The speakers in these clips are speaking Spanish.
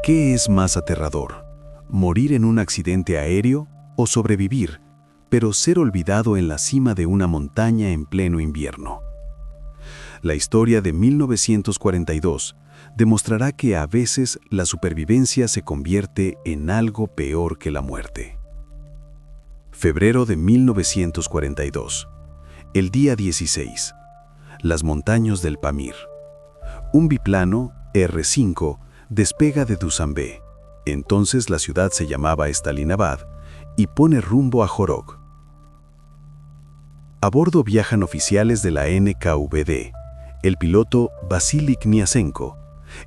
¿Qué es más aterrador? ¿Morir en un accidente aéreo o sobrevivir, pero ser olvidado en la cima de una montaña en pleno invierno? La historia de 1942 demostrará que a veces la supervivencia se convierte en algo peor que la muerte. Febrero de 1942. El día 16. Las montañas del Pamir. Un biplano, R-5, despega de Dushanbe, entonces la ciudad se llamaba Stalinabad, y pone rumbo a Jorog. A bordo viajan oficiales de la NKVD, el piloto Vasily Kniazenko,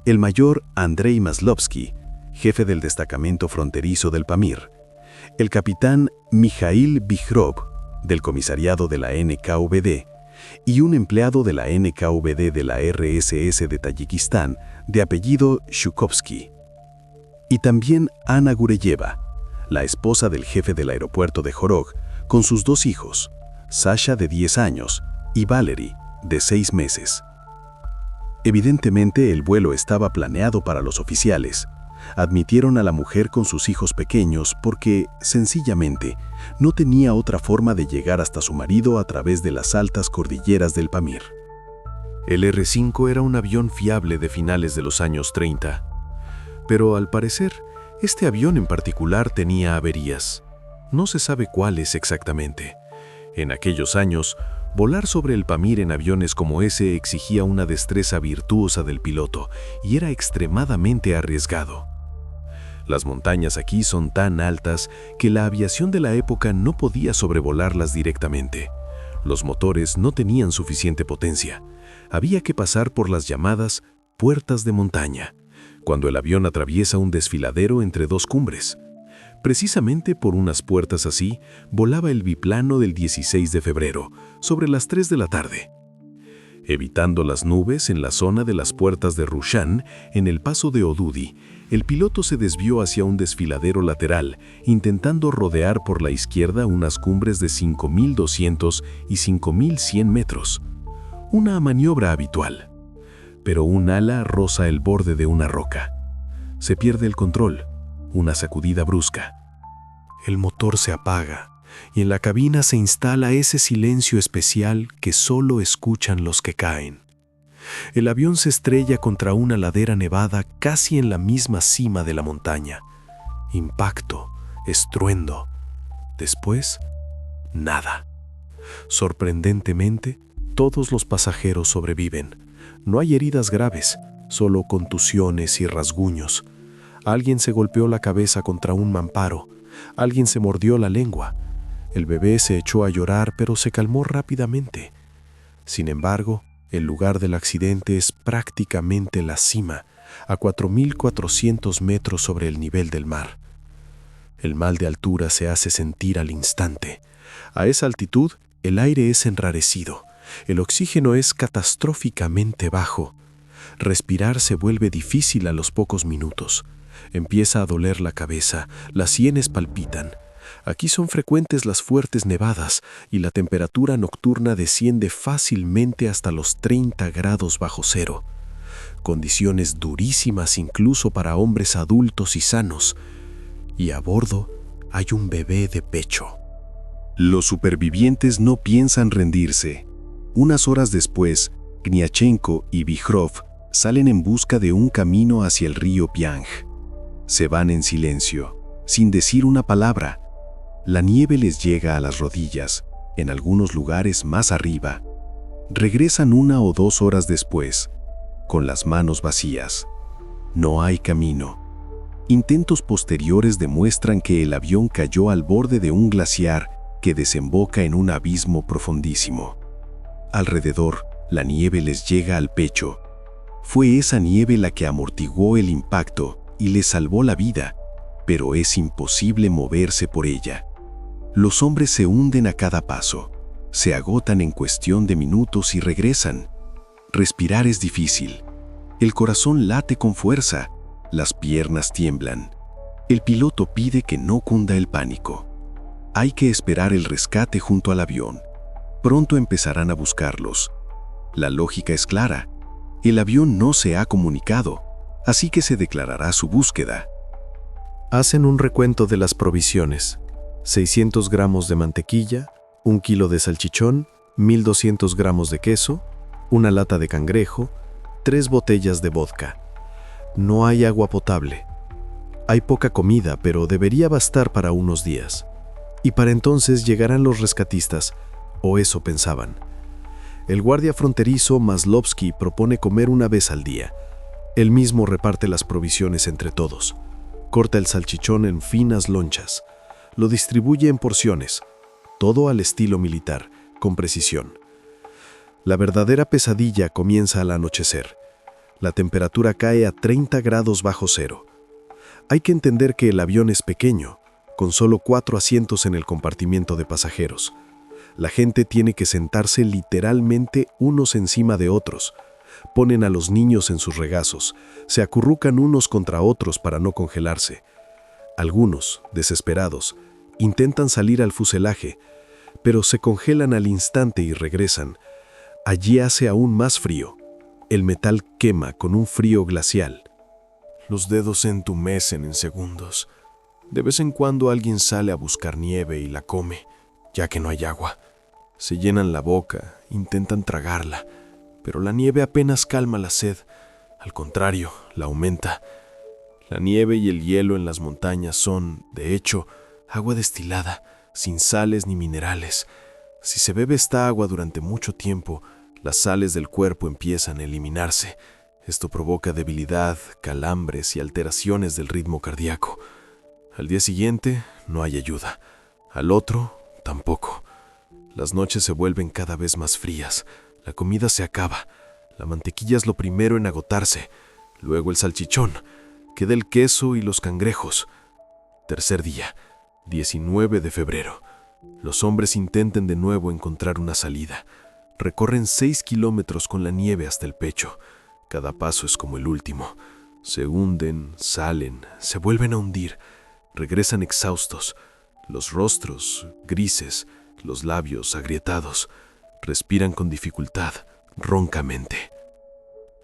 el mayor Andrei Maslovsky, jefe del destacamento fronterizo del Pamir, el capitán Mikhail Vikhrov, del comisariado de la NKVD, y un empleado de la NKVD de la RSS de Tayikistán, de apellido Shukovsky. Y también Ana Gureyeva, la esposa del jefe del aeropuerto de Jorog, con sus dos hijos, Sasha de 10 años y Valery de 6 meses. Evidentemente el vuelo estaba planeado para los oficiales. Admitieron a la mujer con sus hijos pequeños porque, sencillamente, no tenía otra forma de llegar hasta su marido a través de las altas cordilleras del Pamir. El R-5 era un avión fiable de finales de los años 30. Pero al parecer, este avión en particular tenía averías. No se sabe cuáles exactamente. En aquellos años, volar sobre el Pamir en aviones como ese exigía una destreza virtuosa del piloto y era extremadamente arriesgado. Las montañas aquí son tan altas que la aviación de la época no podía sobrevolarlas directamente. Los motores no tenían suficiente potencia. Había que pasar por las llamadas puertas de montaña, cuando el avión atraviesa un desfiladero entre dos cumbres. Precisamente por unas puertas así, volaba el biplano del 16 de febrero, sobre las 3 de la tarde. Evitando las nubes en la zona de las puertas de Rushan, en el paso de Odudi, el piloto se desvió hacia un desfiladero lateral, intentando rodear por la izquierda unas cumbres de 5.200 y 5.100 metros. Una maniobra habitual. Pero un ala roza el borde de una roca. Se pierde el control. Una sacudida brusca. El motor se apaga y en la cabina se instala ese silencio especial que solo escuchan los que caen. El avión se estrella contra una ladera nevada casi en la misma cima de la montaña. Impacto, estruendo. Después, nada. Sorprendentemente, todos los pasajeros sobreviven. No hay heridas graves, solo contusiones y rasguños. Alguien se golpeó la cabeza contra un mamparo. Alguien se mordió la lengua. El bebé se echó a llorar, pero se calmó rápidamente. Sin embargo, el lugar del accidente es prácticamente la cima, a 4.400 metros sobre el nivel del mar. El mal de altura se hace sentir al instante. A esa altitud, el aire es enrarecido. El oxígeno es catastróficamente bajo. Respirar se vuelve difícil a los pocos minutos. Empieza a doler la cabeza, las sienes palpitan. Aquí son frecuentes las fuertes nevadas y la temperatura nocturna desciende fácilmente hasta los 30 grados bajo cero. Condiciones durísimas incluso para hombres adultos y sanos. Y a bordo hay un bebé de pecho. Los supervivientes no piensan rendirse. Unas horas después, Kniazenko y Vikhrov salen en busca de un camino hacia el río Piang. Se van en silencio, sin decir una palabra. La nieve les llega a las rodillas, en algunos lugares más arriba. Regresan 1 o 2 horas después, con las manos vacías. No hay camino. Intentos posteriores demuestran que el avión cayó al borde de un glaciar que desemboca en un abismo profundísimo. Alrededor, la nieve les llega al pecho. Fue esa nieve la que amortiguó el impacto y les salvó la vida, pero es imposible moverse por ella. Los hombres se hunden a cada paso, se agotan en cuestión de minutos y regresan. Respirar es difícil. El corazón late con fuerza, las piernas tiemblan. El piloto pide que no cunda el pánico. Hay que esperar el rescate junto al avión. Pronto empezarán a buscarlos. La lógica es clara. El avión no se ha comunicado. así que se declarará su búsqueda. Hacen un recuento de las provisiones: 600 gramos de mantequilla, 1 kilo de salchichón, 1200 gramos de queso, una lata de cangrejo, 3 botellas de vodka. No hay agua potable. Hay poca comida, pero debería bastar para unos días. Y para entonces llegarán los rescatistas, o eso pensaban. El guardia fronterizo Maslovsky propone comer una vez al día. Él mismo reparte las provisiones entre todos. Corta el salchichón en finas lonchas. Lo distribuye en porciones, todo al estilo militar, con precisión. La verdadera pesadilla comienza al anochecer. La temperatura cae a 30 grados bajo cero. Hay que entender que el avión es pequeño, con solo 4 asientos en el compartimiento de pasajeros. La gente tiene que sentarse literalmente unos encima de otros. Ponen a los niños en sus regazos, se acurrucan unos contra otros para no congelarse. Algunos, desesperados, intentan salir al fuselaje, pero se congelan al instante y regresan. Allí hace aún más frío. El metal quema con un frío glacial. Los dedos se entumecen en segundos. De vez en cuando alguien sale a buscar nieve y la come, ya que no hay agua. Se llenan la boca, intentan tragarla, pero la nieve apenas calma la sed. Al contrario, la aumenta. La nieve y el hielo en las montañas son, de hecho, agua destilada, sin sales ni minerales. Si se bebe esta agua durante mucho tiempo, las sales del cuerpo empiezan a eliminarse. Esto provoca debilidad, calambres y alteraciones del ritmo cardíaco. Al día siguiente, no hay ayuda. Al otro, tampoco. Las noches se vuelven cada vez más frías. La comida se acaba. La mantequilla es lo primero en agotarse. Luego el salchichón. Queda el queso y los cangrejos. Tercer día, 19 de febrero. Los hombres intentan de nuevo encontrar una salida. Recorren 6 kilómetros con la nieve hasta el pecho. Cada paso es como el último. Se hunden, salen, se vuelven a hundir. Regresan exhaustos. Los rostros grises, los labios agrietados. Respiran con dificultad, roncamente.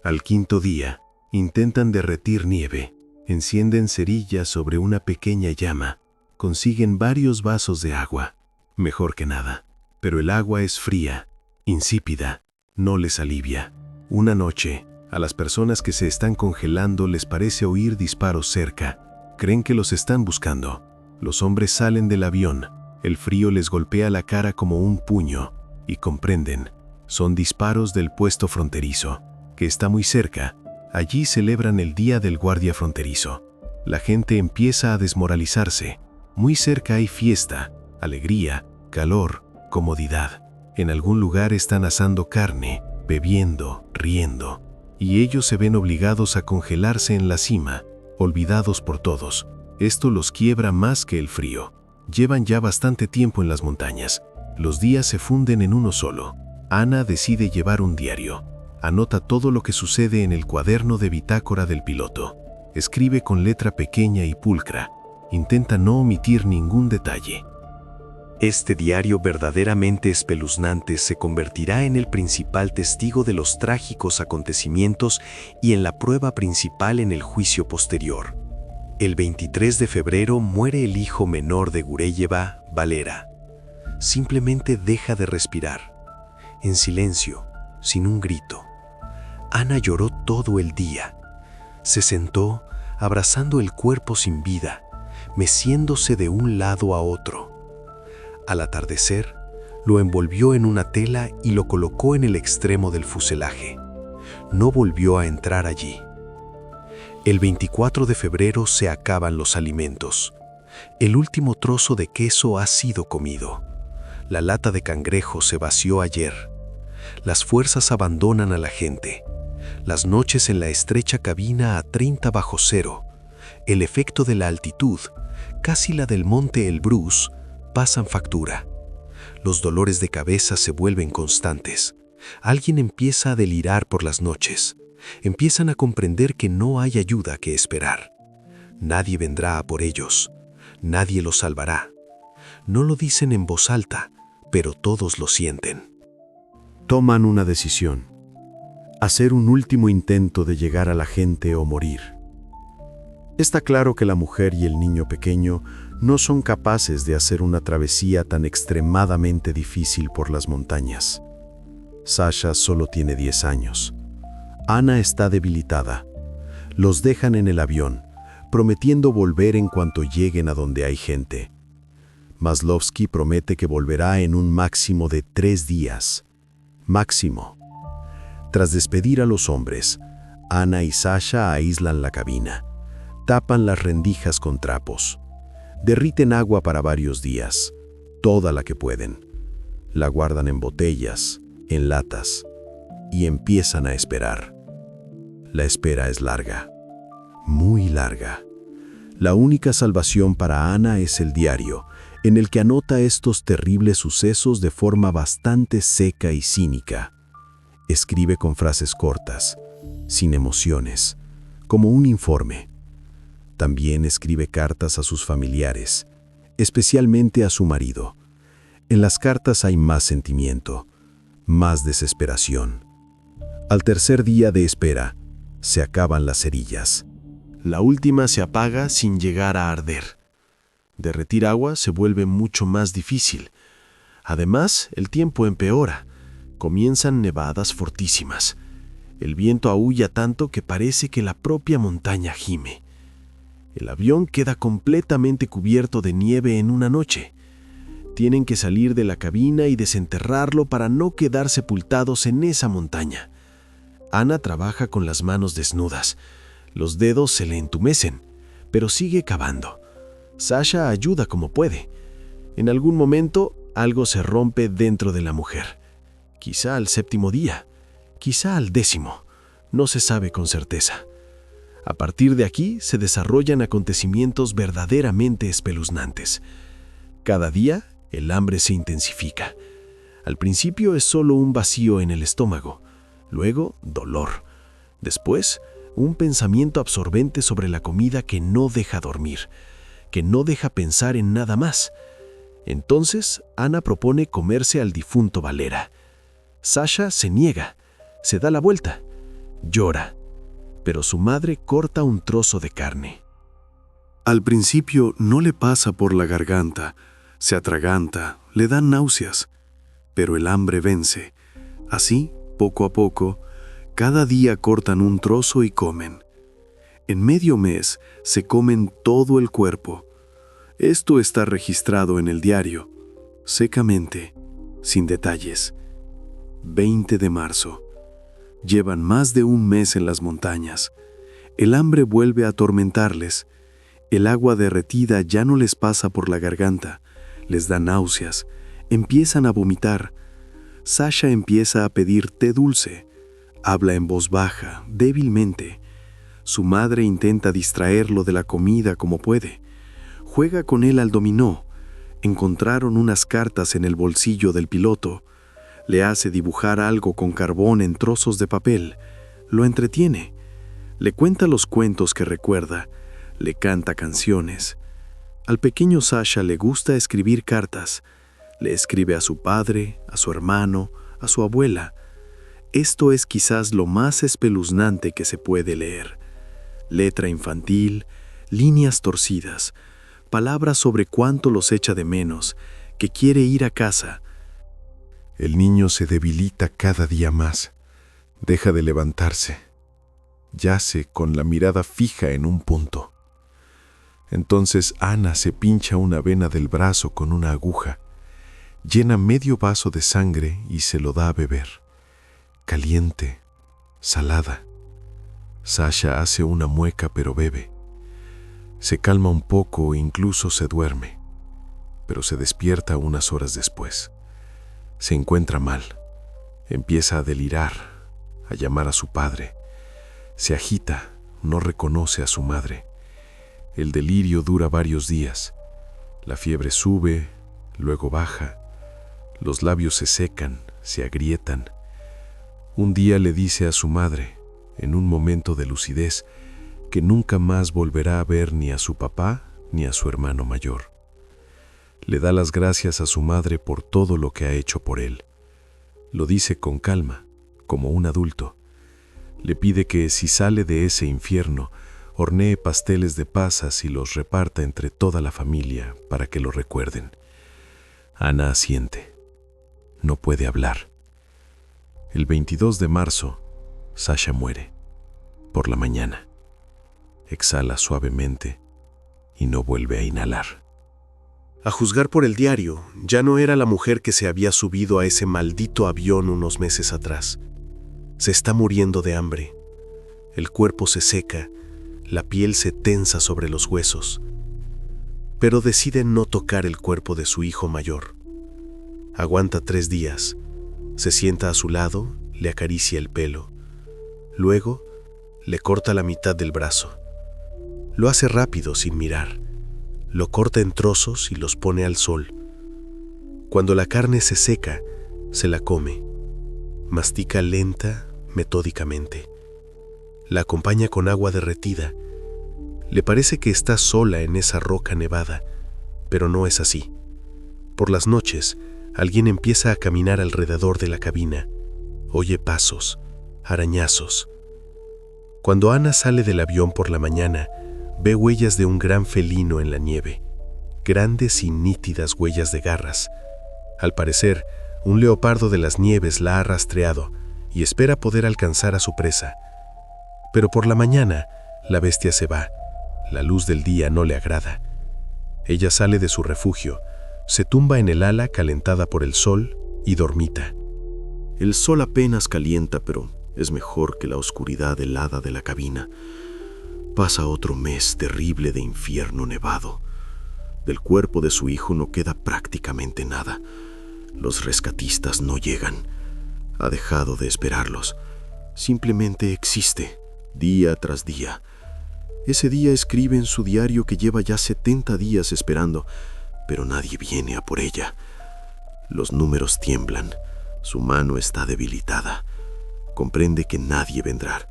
Al quinto día, intentan derretir nieve. Encienden cerillas sobre una pequeña llama. Consiguen varios vasos de agua. Mejor que nada. Pero el agua es fría, insípida, no les alivia. Una noche, a las personas que se están congelando les parece oír disparos cerca. Creen que los están buscando. Los hombres salen del avión. El frío les golpea la cara como un puño. Y comprenden. Son disparos del puesto fronterizo, que está muy cerca. Allí celebran el Día del Guardia Fronterizo. La gente empieza a desmoralizarse. Muy cerca hay fiesta, alegría, calor, comodidad. En algún lugar están asando carne, bebiendo, riendo. Y ellos se ven obligados a congelarse en la cima, olvidados por todos. Esto los quiebra más que el frío. Llevan ya bastante tiempo en las montañas. Los días se funden en uno solo. Ana decide llevar un diario. Anota todo lo que sucede en el cuaderno de bitácora del piloto. Escribe con letra pequeña y pulcra. Intenta no omitir ningún detalle. Este diario verdaderamente espeluznante se convertirá en el principal testigo de los trágicos acontecimientos y en la prueba principal en el juicio posterior. El 23 de febrero muere el hijo menor de Gureyeva, Valera. Simplemente deja de respirar. En silencio, sin un grito. Ana lloró todo el día. Se sentó, abrazando el cuerpo sin vida, meciéndose de un lado a otro. Al atardecer, lo envolvió en una tela y lo colocó en el extremo del fuselaje. No volvió a entrar allí. El 24 de febrero se acaban los alimentos. El último trozo de queso ha sido comido. La lata de cangrejo se vació ayer. Las fuerzas abandonan a la gente. Las noches en la estrecha cabina a 30 bajo cero, el efecto de la altitud, casi la del monte Elbrus, pasan factura. Los dolores de cabeza se vuelven constantes. Alguien empieza a delirar por las noches. Empiezan a comprender que no hay ayuda que esperar. Nadie vendrá a por ellos. Nadie los salvará. No lo dicen en voz alta, pero todos lo sienten. Toman una decisión. hacer un último intento de llegar a la gente o morir. Está claro que la mujer y el niño pequeño no son capaces de hacer una travesía tan extremadamente difícil por las montañas. Sasha solo tiene 10 años. Ana está debilitada. Los dejan en el avión, prometiendo volver en cuanto lleguen a donde hay gente. Maslovsky promete que volverá en un máximo de 3 días. Máximo. Tras despedir a los hombres, Ana y Sasha aíslan la cabina. Tapan las rendijas con trapos. Derriten agua para varios días, toda la que pueden. La guardan en botellas, en latas, y empiezan a esperar. La espera es larga, muy larga. La única salvación para Ana es el diario, en el que anota estos terribles sucesos de forma bastante seca y cínica. Escribe con frases cortas, sin emociones, como un informe. También escribe cartas a sus familiares, especialmente a su marido. En las cartas hay más sentimiento, más desesperación. Al tercer día de espera, se acaban las cerillas. La última se apaga sin llegar a arder. Derretir agua se vuelve mucho más difícil. Además, el tiempo empeora. Comienzan nevadas fortísimas. El viento aúlla tanto que parece que la propia montaña gime. El avión queda completamente cubierto de nieve en una noche. Tienen que salir de la cabina y desenterrarlo para no quedar sepultados en esa montaña. Ana trabaja con las manos desnudas. Los dedos se le entumecen, pero sigue cavando. Sasha ayuda como puede. En algún momento, algo se rompe dentro de la mujer. Quizá al 7º día, quizá al 10º. No se sabe con certeza. A partir de aquí se desarrollan acontecimientos verdaderamente espeluznantes. Cada día, el hambre se intensifica. Al principio es solo un vacío en el estómago, luego dolor. Después, un pensamiento absorbente sobre la comida que no deja dormir, que no deja pensar en nada más. Entonces, Ana propone comerse al difunto Valera. Sasha se niega, se da la vuelta, llora. Pero su madre corta un trozo de carne. Al principio no le pasa por la garganta, se atraganta, le dan náuseas, pero el hambre vence. Así, poco a poco, cada día cortan un trozo y comen. En medio mes se comen todo el cuerpo. Esto está registrado en el diario, secamente, sin detalles. 20 de marzo. Llevan más de un mes en las montañas. El hambre vuelve a atormentarles. El agua derretida ya no les pasa por la garganta. Les da náuseas. Empiezan a vomitar. Sasha empieza a pedir té dulce. Habla en voz baja, débilmente. Su madre intenta distraerlo de la comida como puede. Juega con él al dominó. Encontraron unas cartas en el bolsillo del piloto. Le hace dibujar algo con carbón en trozos de papel. Lo entretiene. Le cuenta los cuentos que recuerda. Le canta canciones. Al pequeño Sasha le gusta escribir cartas. Le escribe a su padre, a su hermano, a su abuela. Esto es quizás lo más espeluznante que se puede leer. Letra infantil, líneas torcidas, palabras sobre cuánto los echa de menos, que quiere ir a casa. El niño se debilita cada día más. Deja de levantarse. Yace con la mirada fija en un punto. Entonces Ana se pincha una vena del brazo con una aguja. Llena medio vaso de sangre y se lo da a beber. Caliente, salada. Sasha hace una mueca pero bebe. Se calma un poco e incluso se duerme, pero se despierta unas horas después. Se encuentra mal. Empieza a delirar, a llamar a su padre. Se agita, no reconoce a su madre. El delirio dura varios días. La fiebre sube, luego baja. Los labios se secan, se agrietan. Un día le dice a su madre, en un momento de lucidez, que nunca más volverá a ver ni a su papá ni a su hermano mayor. Le da las gracias a su madre por todo lo que ha hecho por él. Lo dice con calma, como un adulto. Le pide que, si sale de ese infierno, hornee pasteles de pasas y los reparta entre toda la familia para que lo recuerden. Ana asiente. No puede hablar. El 22 de marzo, Sasha muere. Por la mañana. Exhala suavemente y no vuelve a inhalar. A juzgar por el diario, ya no era la mujer que se había subido a ese maldito avión unos meses atrás. Se está muriendo de hambre. El cuerpo se seca, la piel se tensa sobre los huesos. Pero decide no tocar el cuerpo de su hijo mayor. Aguanta 3 días, se sienta a su lado, le acaricia el pelo. Luego, le corta la mitad del brazo. Lo hace rápido, sin mirar. Lo corta en trozos y los pone al sol. Cuando la carne se seca, se la come. Mastica lenta, metódicamente. La acompaña con agua derretida. Le parece que está sola en esa roca nevada, pero no es así. Por las noches, alguien empieza a caminar alrededor de la cabina. Oye pasos, arañazos. Cuando Ana sale del avión por la mañana, ve huellas de un gran felino en la nieve. Grandes y nítidas huellas de garras. Al parecer, un leopardo de las nieves la ha rastreado y espera poder alcanzar a su presa. Pero por la mañana, la bestia se va. La luz del día no le agrada. Ella sale de su refugio, se tumba en el ala calentada por el sol y dormita. El sol apenas calienta, pero es mejor que la oscuridad helada de la cabina. Pasa otro mes terrible de infierno nevado. Del cuerpo de su hijo no queda prácticamente nada. Los rescatistas no llegan. Ha dejado de esperarlos. Simplemente existe, día tras día. Ese día escribe en su diario que lleva ya 70 días esperando, pero nadie viene a por ella. Los números tiemblan. Su mano está debilitada. Comprende que nadie vendrá.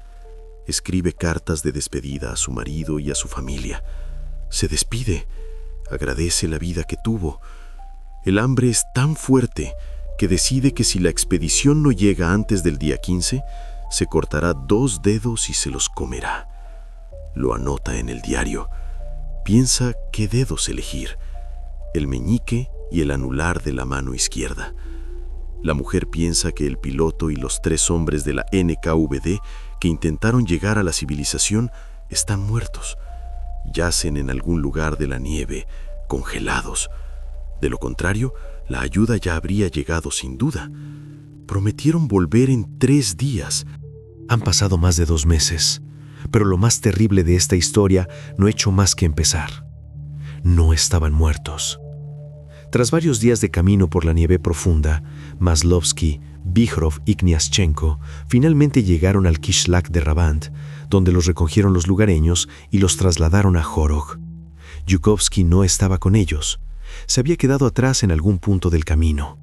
Escribe cartas de despedida a su marido y a su familia. Se despide. Agradece la vida que tuvo. El hambre es tan fuerte que decide que si la expedición no llega antes del día 15, se cortará 2 dedos y se los comerá. Lo anota en el diario. Piensa qué dedos elegir: el meñique y el anular de la mano izquierda. La mujer piensa que el piloto y los 3 hombres de la NKVD que intentaron llegar a la civilización están muertos. Yacen en algún lugar de la nieve, congelados. De lo contrario, la ayuda ya habría llegado sin duda. Prometieron volver en 3 días. Han pasado más de 2 meses, pero lo más terrible de esta historia no ha hecho más que empezar. No estaban muertos. Tras varios días de camino por la nieve profunda, Maslovsky, Vihrov y Kniaschenko finalmente llegaron al Kishlak de Rabant, donde los recogieron los lugareños y los trasladaron a Jorog. Yukovsky no estaba con ellos. Se había quedado atrás en algún punto del camino.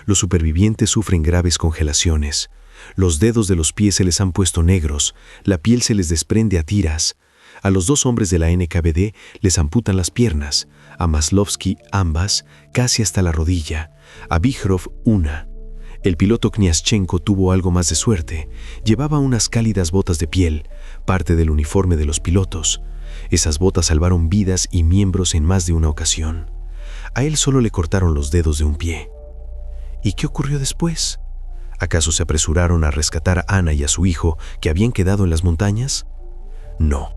Los supervivientes sufren graves congelaciones. Los dedos de los pies se les han puesto negros, la piel se les desprende a tiras. A los 2 hombres de la NKVD les amputan las piernas, a Maslovsky ambas, casi hasta la rodilla, a Vihrov una. El piloto Kniaschenko tuvo algo más de suerte. Llevaba unas cálidas botas de piel, parte del uniforme de los pilotos. Esas botas salvaron vidas y miembros en más de una ocasión. A él solo le cortaron los dedos de un pie. ¿Y qué ocurrió después? ¿Acaso se apresuraron a rescatar a Ana y a su hijo que habían quedado en las montañas? No.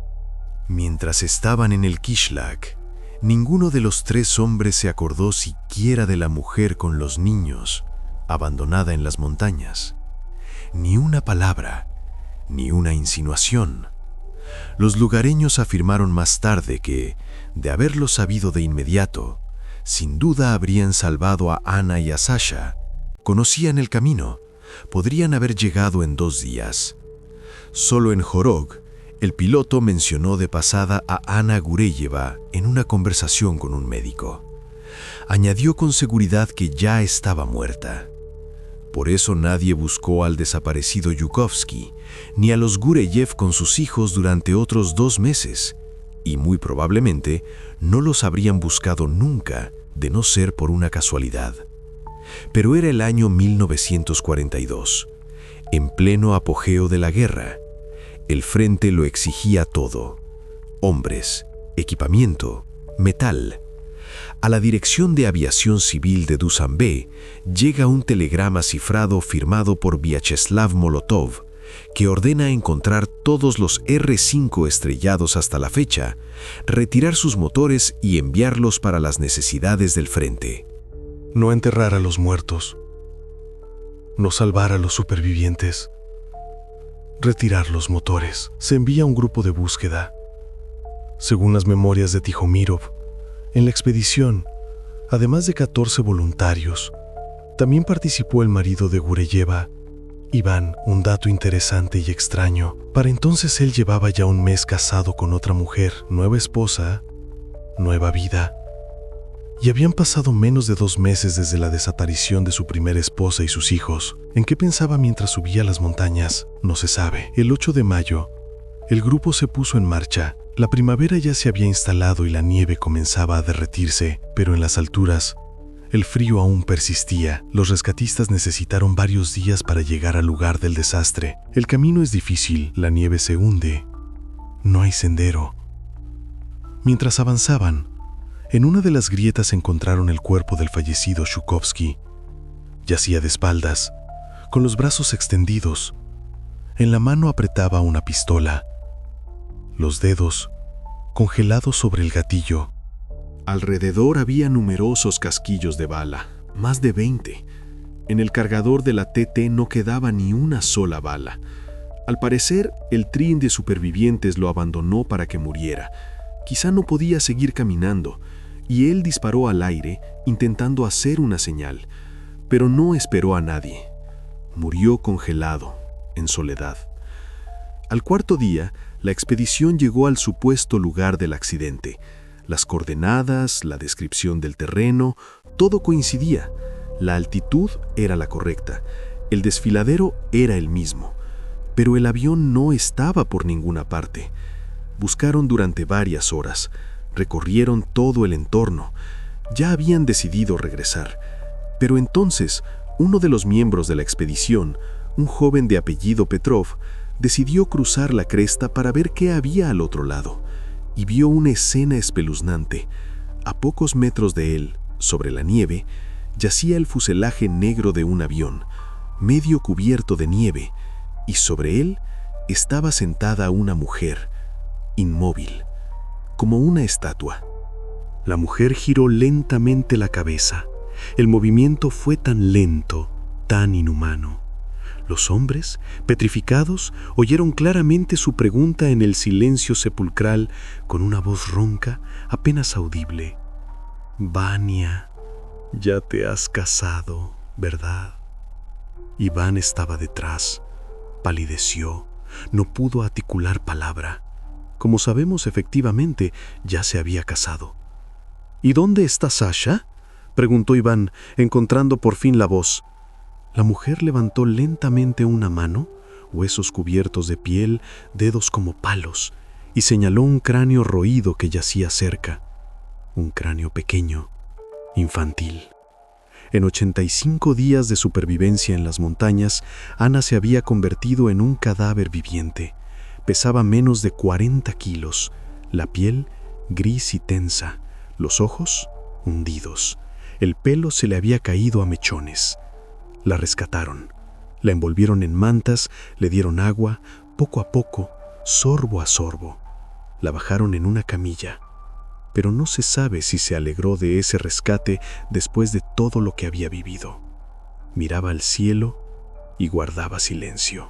Mientras estaban en el Kishlak, ninguno de los 3 hombres se acordó siquiera de la mujer con los niños, abandonada en las montañas. Ni una palabra, ni una insinuación. Los lugareños afirmaron más tarde que, de haberlo sabido de inmediato, sin duda habrían salvado a Ana y a Sasha. Conocían el camino, podrían haber llegado en 2 días. Solo en Jorog, el piloto mencionó de pasada a Ana Gureyeva en una conversación con un médico. Añadió con seguridad que ya estaba muerta. Por eso nadie buscó al desaparecido Yukovsky, ni a los Gureyev con sus hijos durante otros 2 meses, y muy probablemente no los habrían buscado nunca, de no ser por una casualidad. Pero era el año 1942. en pleno apogeo de la guerra. El frente lo exigía todo: hombres, equipamiento, metal. A la Dirección de Aviación Civil de Dushanbe llega un telegrama cifrado firmado por Vyacheslav Molotov, que ordena encontrar todos los R-5 estrellados hasta la fecha, retirar sus motores y enviarlos para las necesidades del frente. No enterrar a los muertos, no salvar a los supervivientes, retirar los motores. Se envía un grupo de búsqueda. Según las memorias de Tijomirov, en la expedición, además de 14 voluntarios, también participó el marido de Gureyeva, Iván. Un dato interesante y extraño: para entonces él llevaba ya un mes casado con otra mujer, nueva esposa, nueva vida. Y habían pasado menos de 2 meses desde la desaparición de su primera esposa y sus hijos. ¿En qué pensaba mientras subía las montañas? No se sabe. El 8 de mayo, el grupo se puso en marcha. La primavera ya se había instalado y la nieve comenzaba a derretirse, pero en las alturas, el frío aún persistía. Los rescatistas necesitaron varios días para llegar al lugar del desastre. El camino es difícil, la nieve se hunde, no hay sendero. Mientras avanzaban, en una de las grietas encontraron el cuerpo del fallecido Shukovsky. Yacía de espaldas, con los brazos extendidos. En la mano apretaba una pistola, los dedos congelados sobre el gatillo. Alrededor había numerosos casquillos de bala, más de 20. En el cargador de la TT no quedaba ni una sola bala. Al parecer, el tren de supervivientes lo abandonó para que muriera. Quizá no podía seguir caminando, y él disparó al aire intentando hacer una señal, pero no esperó a nadie. Murió congelado, en soledad. Al cuarto día, la expedición llegó al supuesto lugar del accidente. Las coordenadas, la descripción del terreno, todo coincidía. La altitud era la correcta, el desfiladero era el mismo, pero el avión no estaba por ninguna parte. Buscaron durante varias horas, recorrieron todo el entorno. Ya habían decidido regresar, pero entonces uno de los miembros de la expedición, un joven de apellido Petrov, decidió cruzar la cresta para ver qué había al otro lado, y vio una escena espeluznante. A pocos metros de él, sobre la nieve, yacía el fuselaje negro de un avión, medio cubierto de nieve, y sobre él estaba sentada una mujer, inmóvil, como una estatua. La mujer giró lentamente la cabeza. El movimiento fue tan lento, tan inhumano. Los hombres, petrificados, oyeron claramente su pregunta en el silencio sepulcral con una voz ronca, apenas audible. «Vania, ya te has casado, ¿verdad?» Iván estaba detrás. Palideció, no pudo articular palabra. Como sabemos, efectivamente, ya se había casado. «¿Y dónde está Sasha?», preguntó Iván, encontrando por fin la voz. La mujer levantó lentamente una mano, huesos cubiertos de piel, dedos como palos, y señaló un cráneo roído que yacía cerca. Un cráneo pequeño, infantil. En 85 días de supervivencia en las montañas, Ana se había convertido en un cadáver viviente. Pesaba menos de 40 kilos, la piel gris y tensa, los ojos hundidos. El pelo se le había caído a mechones. La rescataron, la envolvieron en mantas, le dieron agua, poco a poco, sorbo a sorbo. La bajaron en una camilla, pero no se sabe si se alegró de ese rescate después de todo lo que había vivido. Miraba al cielo y guardaba silencio.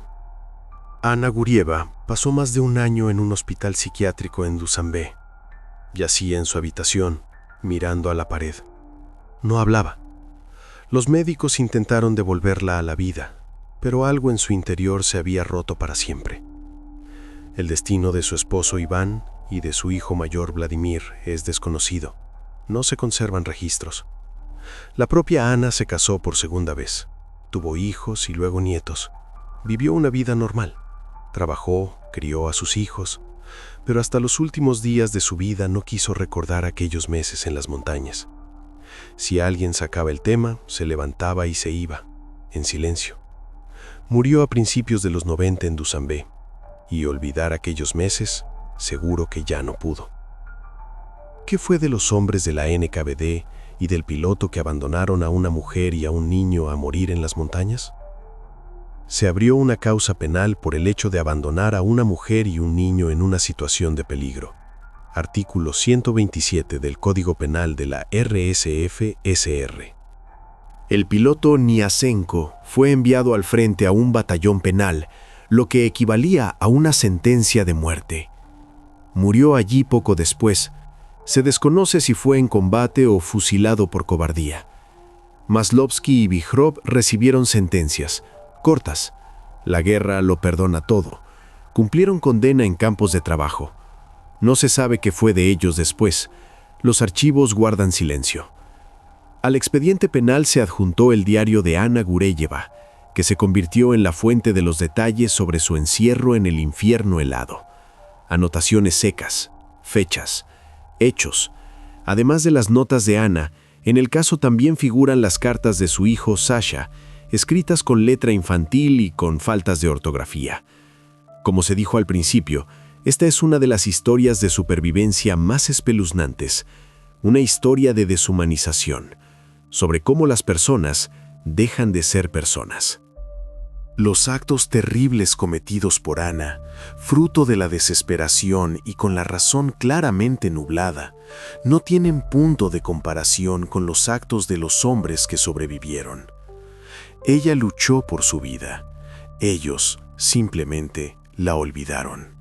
Ana Gurieva pasó más de un año en un hospital psiquiátrico en Dushanbe. Yacía en su habitación, mirando a la pared. No hablaba. Los médicos intentaron devolverla a la vida, pero algo en su interior se había roto para siempre. El destino de su esposo Iván y de su hijo mayor Vladimir es desconocido. No se conservan registros. La propia Ana se casó por segunda vez. Tuvo hijos y luego nietos. Vivió una vida normal. Trabajó, crió a sus hijos, pero hasta los últimos días de su vida no quiso recordar aquellos meses en las montañas. Si alguien sacaba el tema, se levantaba y se iba, en silencio. Murió a principios de los 90 en Dushanbe, y olvidar aquellos meses, seguro que ya no pudo. ¿Qué fue de los hombres de la NKVD y del piloto que abandonaron a una mujer y a un niño a morir en las montañas? Se abrió una causa penal por el hecho de abandonar a una mujer y un niño en una situación de peligro. Artículo 127 del Código Penal de la RSF-SR. El piloto Niasenko fue enviado al frente a un batallón penal, lo que equivalía a una sentencia de muerte. Murió allí poco después. Se desconoce si fue en combate o fusilado por cobardía. Maslovsky y Vihrov recibieron sentencias cortas. La guerra lo perdona todo. Cumplieron condena en campos de trabajo. No se sabe qué fue de ellos después. Los archivos guardan silencio. Al expediente penal se adjuntó el diario de Ana Gureyeva, que se convirtió en la fuente de los detalles sobre su encierro en el infierno helado. Anotaciones secas, fechas, hechos. Además de las notas de Ana, en el caso también figuran las cartas de su hijo Sasha, escritas con letra infantil y con faltas de ortografía. Como se dijo al principio, esta es una de las historias de supervivencia más espeluznantes, una historia de deshumanización, sobre cómo las personas dejan de ser personas. Los actos terribles cometidos por Ana, fruto de la desesperación y con la razón claramente nublada, no tienen punto de comparación con los actos de los hombres que sobrevivieron. Ella luchó por su vida. Ellos simplemente la olvidaron.